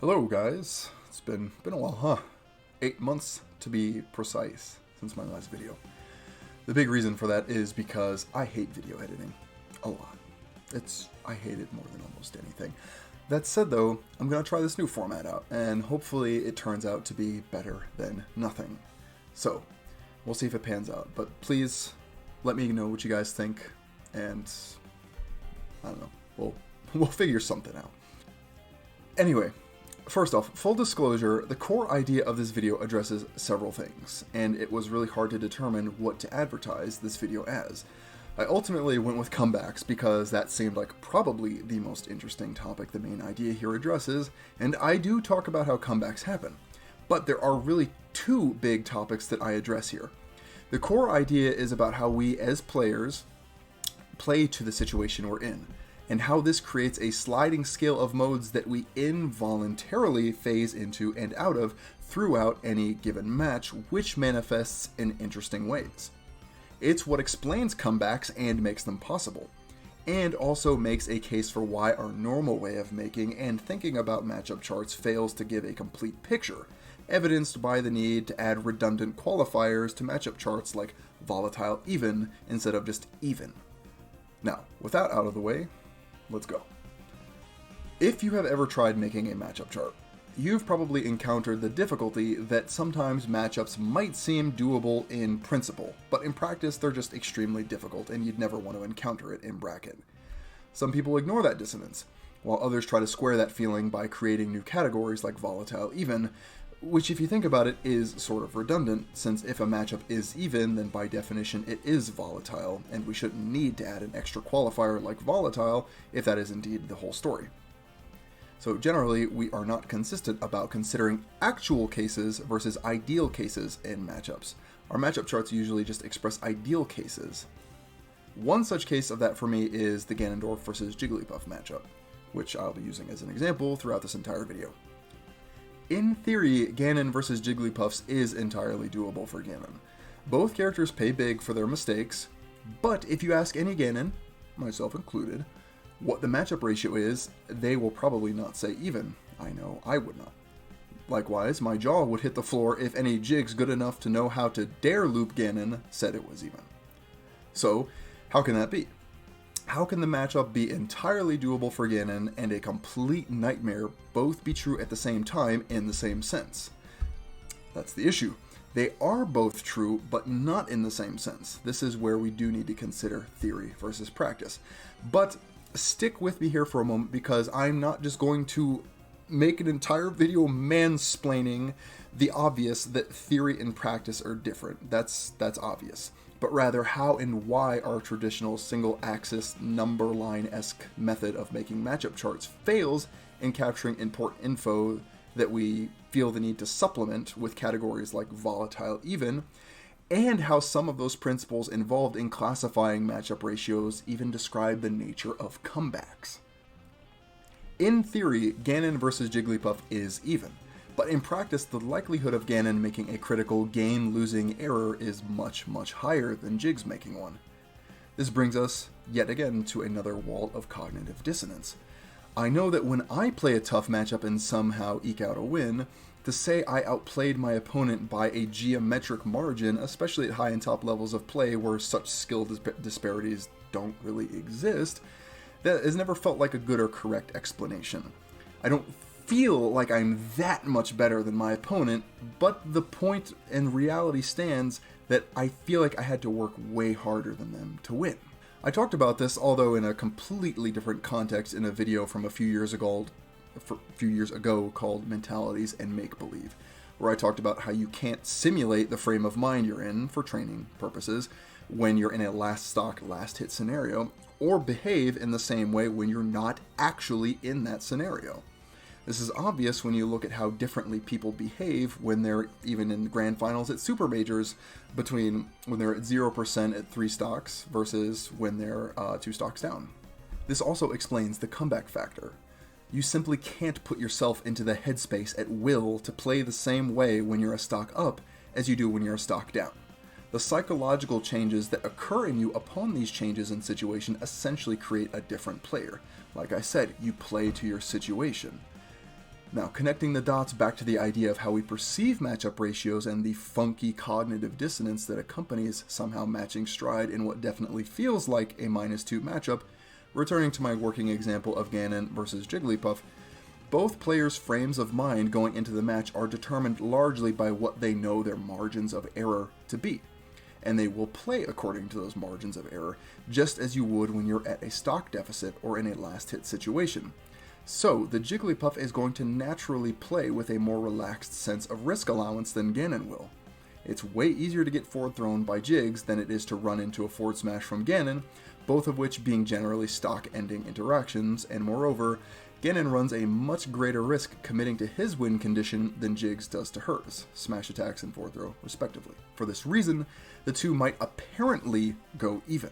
Hello guys, it's been a while, huh? 8 months to be precise since my last video. The big reason for that is because I hate video editing a lot. I hate it more than almost anything. That said though, I'm gonna try this new format out and hopefully it turns out to be better than nothing. So, we'll see if it pans out, but please let me know what you guys think and I don't know, we'll figure something out. Anyway, first off, full disclosure, the core idea of this video addresses several things, and it was really hard to determine what to advertise this video as. I ultimately went with comebacks because that seemed like probably the most interesting topic the main idea here addresses, and I do talk about how comebacks happen. But there are really two big topics that I address here. The core idea is about how we as players play to the situation we're in, and how this creates a sliding scale of modes that we involuntarily phase into and out of throughout any given match, which manifests in interesting ways. It's what explains comebacks and makes them possible, and also makes a case for why our normal way of making and thinking about matchup charts fails to give a complete picture, evidenced by the need to add redundant qualifiers to matchup charts like volatile even instead of just even. Now, with that out of the way, let's go. If you have ever tried making a matchup chart, you've probably encountered the difficulty that sometimes matchups might seem doable in principle, but in practice they're just extremely difficult and you'd never want to encounter it in bracket. Some people ignore that dissonance, while others try to square that feeling by creating new categories like volatile even, which if you think about it is sort of redundant, since if a matchup is even, then by definition it is volatile, and we shouldn't need to add an extra qualifier like volatile if that is indeed the whole story. So generally, we are not consistent about considering actual cases versus ideal cases in matchups. Our matchup charts usually just express ideal cases. One such case of that for me is the Ganondorf versus Jigglypuff matchup, which I'll be using as an example throughout this entire video. In theory, Ganon versus Jigglypuffs is entirely doable for Ganon. Both characters pay big for their mistakes, but if you ask any Ganon, myself included, what the matchup ratio is, they will probably not say even. I know I would not. Likewise, my jaw would hit the floor if any Jigs good enough to know how to dare loop Ganon said it was even. So, how can that be? How can the matchup be entirely doable for Ganon and a complete nightmare both be true at the same time in the same sense? That's the issue. They are both true, but not in the same sense. This is where we do need to consider theory versus practice. But stick with me here for a moment because I'm not just going to make an entire video mansplaining the obvious that theory and practice are different. That's obvious. But rather how and why our traditional single-axis number line-esque method of making matchup charts fails in capturing important info that we feel the need to supplement with categories like volatile even, and how some of those principles involved in classifying matchup ratios even describe the nature of comebacks. In theory, Ganon versus Jigglypuff is even. But in practice, the likelihood of Ganon making a critical gain-losing error is much, much higher than Jig's making one. This brings us, yet again, to another wall of cognitive dissonance. I know that when I play a tough matchup and somehow eke out a win, to say I outplayed my opponent by a geometric margin, especially at high and top levels of play where such skill disparities don't really exist, that has never felt like a good or correct explanation. I don't feel like I'm that much better than my opponent, but the point and reality stands that I feel like I had to work way harder than them to win. I talked about this, although in a completely different context, in a video from a few years ago called Mentalities and Make-Believe, where I talked about how you can't simulate the frame of mind you're in for training purposes when you're in a last stock, last hit scenario, or behave in the same way when you're not actually in that scenario. This is obvious when you look at how differently people behave when they're even in grand finals at super majors between when they're at 0% at 3 stocks versus when they're 2 stocks down. This also explains the comeback factor. You simply can't put yourself into the headspace at will to play the same way when you're a stock up as you do when you're a stock down. The psychological changes that occur in you upon these changes in situation essentially create a different player. Like I said, you play to your situation. Now, connecting the dots back to the idea of how we perceive matchup ratios and the funky cognitive dissonance that accompanies somehow matching stride in what definitely feels like a -2 matchup, returning to my working example of Ganon versus Jigglypuff, both players' frames of mind going into the match are determined largely by what they know their margins of error to be, and they will play according to those margins of error, just as you would when you're at a stock deficit or in a last-hit situation. So, the Jigglypuff is going to naturally play with a more relaxed sense of risk allowance than Ganon will. It's way easier to get forward thrown by Jiggs than it is to run into a forward smash from Ganon, both of which being generally stock-ending interactions, and moreover, Ganon runs a much greater risk committing to his win condition than Jiggs does to hers, smash attacks and forward throw, respectively. For this reason, the two might apparently go even.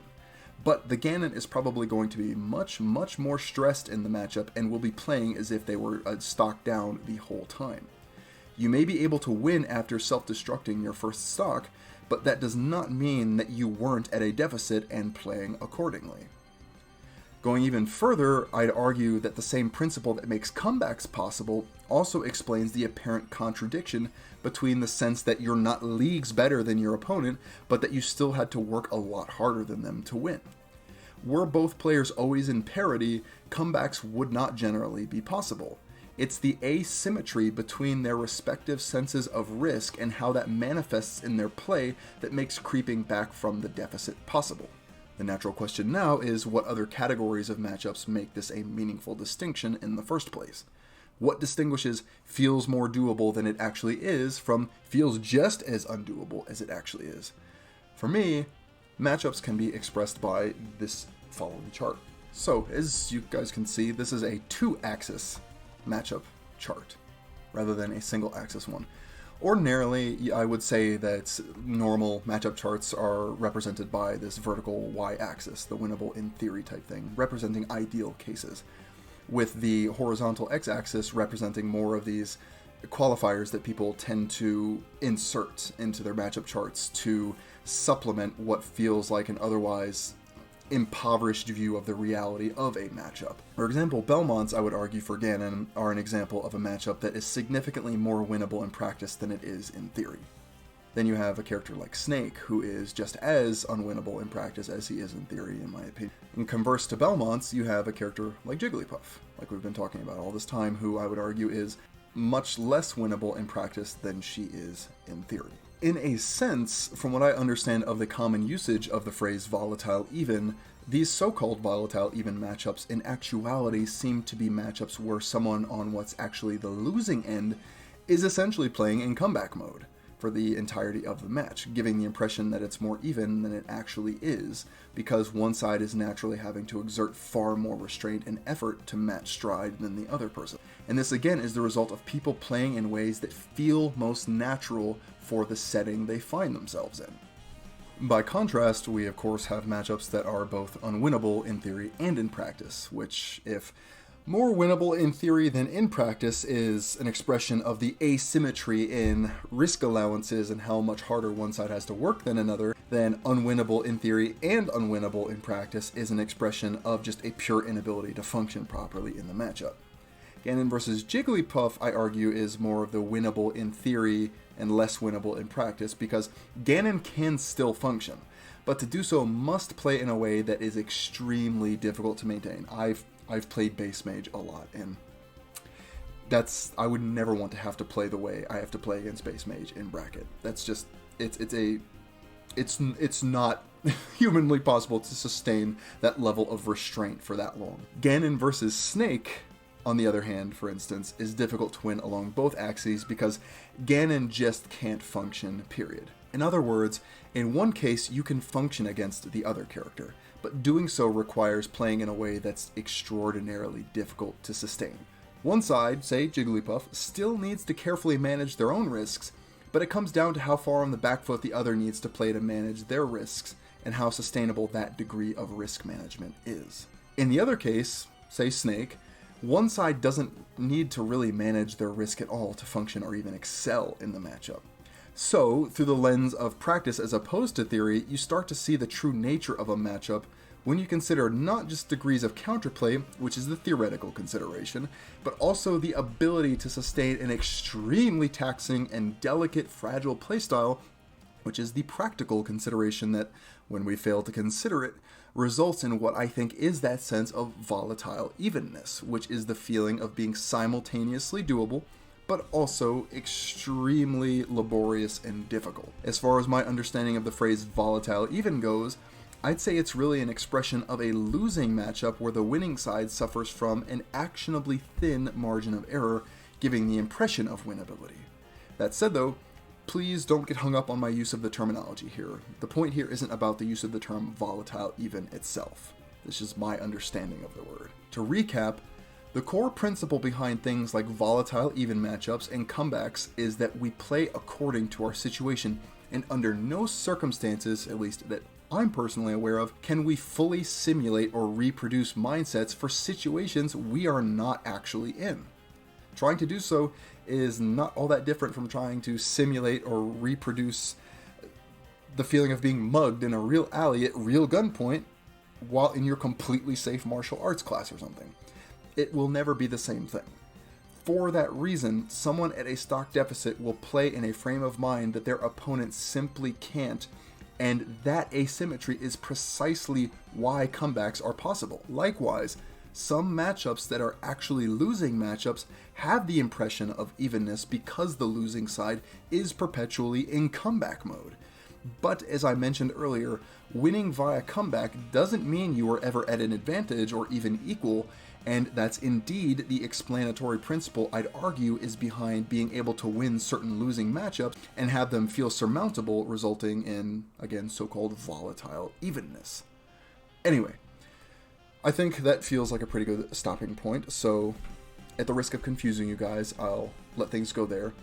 But the Ganon is probably going to be much more stressed in the matchup and will be playing as if they were stock down the whole time. You may be able to win after self-destructing your first stock, but that does not mean that you weren't at a deficit and playing accordingly. Going even further, I'd argue that the same principle that makes comebacks possible also explains the apparent contradiction between the sense that you're not leagues better than your opponent, but that you still had to work a lot harder than them to win. Were both players always in parity, comebacks would not generally be possible. It's the asymmetry between their respective senses of risk and how that manifests in their play that makes creeping back from the deficit possible. The natural question now is what other categories of matchups make this a meaningful distinction in the first place? What distinguishes feels more doable than it actually is from feels just as undoable as it actually is? For me, matchups can be expressed by this following chart. So, as you guys can see, this is a 2-axis matchup chart rather than a single-axis one. Ordinarily, I would say that normal matchup charts are represented by this vertical y-axis, the winnable in theory type thing, representing ideal cases, with the horizontal x-axis representing more of these qualifiers that people tend to insert into their matchup charts to supplement what feels like an otherwise impoverished view of the reality of a matchup. For example, Belmonts, I would argue for Ganon, are an example of a matchup that is significantly more winnable in practice than it is in theory. Then you have a character like Snake, who is just as unwinnable in practice as he is in theory, in my opinion. In converse to Belmonts, you have a character like Jigglypuff, like we've been talking about all this time, who I would argue is much less winnable in practice than she is in theory. In a sense, from what I understand of the common usage of the phrase volatile even, these so-called volatile even matchups in actuality seem to be matchups where someone on what's actually the losing end is essentially playing in comeback mode for the entirety of the match, giving the impression that it's more even than it actually is, because one side is naturally having to exert far more restraint and effort to match stride than the other person. And this again is the result of people playing in ways that feel most natural for the setting they find themselves in. By contrast, we of course have matchups that are both unwinnable in theory and in practice, which, if more winnable in theory than in practice, is an expression of the asymmetry in risk allowances and how much harder one side has to work than another, then unwinnable in theory and unwinnable in practice is an expression of just a pure inability to function properly in the matchup. Ganon versus Jigglypuff, I argue, is more of the winnable in theory and less winnable in practice, because Ganon can still function, but to do so must play in a way that is extremely difficult to maintain. I've played base mage a lot, and I would never want to have to play the way I have to play against base mage in bracket. That's just it's not humanly possible to sustain that level of restraint for that long. Ganon versus Snake, on the other hand, for instance, is difficult to win along both axes because Ganon just can't function, period. In other words, in one case you can function against the other character, but doing so requires playing in a way that's extraordinarily difficult to sustain. One side, say Jigglypuff, still needs to carefully manage their own risks, but it comes down to how far on the back foot the other needs to play to manage their risks, and how sustainable that degree of risk management is. In the other case, say Snake, one side doesn't need to really manage their risk at all to function or even excel in the matchup. So, through the lens of practice as opposed to theory, you start to see the true nature of a matchup when you consider not just degrees of counterplay, which is the theoretical consideration, but also the ability to sustain an extremely taxing and delicate, fragile playstyle, which is the practical consideration that, when we fail to consider it, results in what I think is that sense of volatile evenness, which is the feeling of being simultaneously doable, but also extremely laborious and difficult. As far as my understanding of the phrase volatile even goes, I'd say it's really an expression of a losing matchup where the winning side suffers from an actionably thin margin of error, giving the impression of winnability. That said though, please don't get hung up on my use of the terminology here. The point here isn't about the use of the term volatile even itself. This is my understanding of the word. To recap, the core principle behind things like volatile even matchups and comebacks is that we play according to our situation, and under no circumstances, at least that I'm personally aware of, can we fully simulate or reproduce mindsets for situations we are not actually in. Trying to do so is not all that different from trying to simulate or reproduce the feeling of being mugged in a real alley at real gunpoint while in your completely safe martial arts class or something. It will never be the same thing. For that reason, someone at a stock deficit will play in a frame of mind that their opponent simply can't, and that asymmetry is precisely why comebacks are possible. Likewise, some matchups that are actually losing matchups have the impression of evenness because the losing side is perpetually in comeback mode. But as I mentioned earlier, winning via comeback doesn't mean you are ever at an advantage or even equal, and that's indeed the explanatory principle I'd argue is behind being able to win certain losing matchups and have them feel surmountable, resulting in, again, so-called volatile evenness. Anyway, I think that feels like a pretty good stopping point, so at the risk of confusing you guys, I'll let things go there.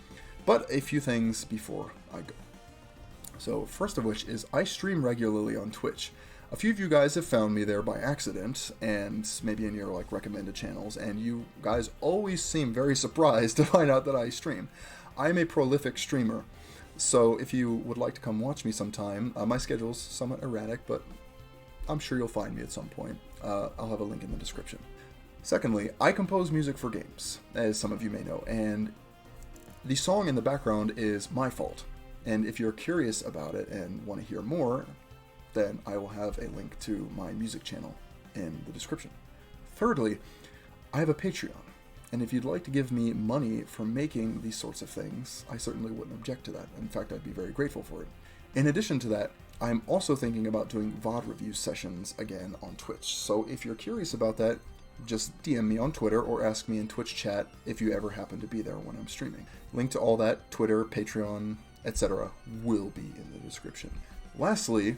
But a few things before I go. So first of which is I stream regularly on Twitch. A few of you guys have found me there by accident, and maybe in your recommended channels, and you guys always seem very surprised to find out that I stream. I'm a prolific streamer, so if you would like to come watch me sometime, my schedule's somewhat erratic, but I'm sure you'll find me at some point. I'll have a link in the description. Secondly, I compose music for games, as some of you may know, and the song in the background is my fault. And if you're curious about it and want to hear more, then I will have a link to my music channel in the description. Thirdly, I have a Patreon, and if you'd like to give me money for making these sorts of things, I certainly wouldn't object to that. In fact, I'd be very grateful for it. In addition to that, I'm also thinking about doing VOD review sessions again on Twitch, so if you're curious about that, just DM me on Twitter or ask me in Twitch chat if you ever happen to be there when I'm streaming. Link to all that, Twitter, Patreon, etc., will be in the description. Lastly,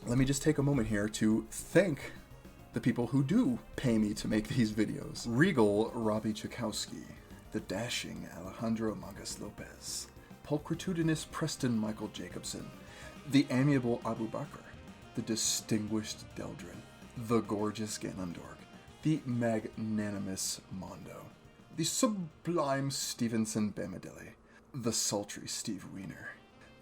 let me just take a moment here to thank the people who do pay me to make these videos. Regal Robbie Chakowski, the dashing Alejandro Magas Lopez, pulchritudinous Preston Michael Jacobson, the amiable Abu Bakr, the distinguished Deldrin, the gorgeous Ganondorf, the magnanimous Mondo, the sublime Stevenson Bamadele, the sultry Steve Wiener,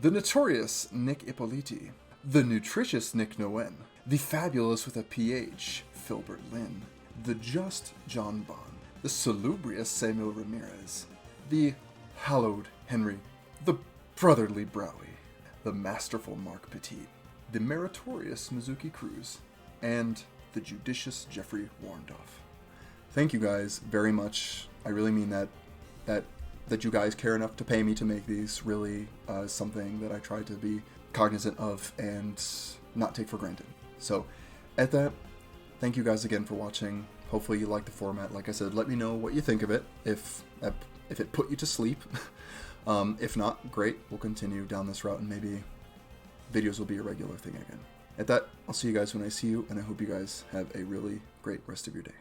the notorious Nick Ippoliti, the nutritious Nick Nguyen, the fabulous with a PH, Filbert Lynn, the just John Bond, the salubrious Samuel Ramirez, the hallowed Henry, the brotherly Browie, the masterful Mark Petit, the meritorious Mizuki Cruz, and the judicious Jeffrey Warndorf. Thank you guys very much. I really mean that you guys care enough to pay me to make these really something that I try to be cognizant of and not take for granted. So at that, thank you guys again for watching. Hopefully you like the format. Like I said, let me know what you think of it, if it put you to sleep. If not, great, we'll continue down this route and maybe videos will be a regular thing again. At that, I'll see you guys when I see you, and I hope you guys have a really great rest of your day.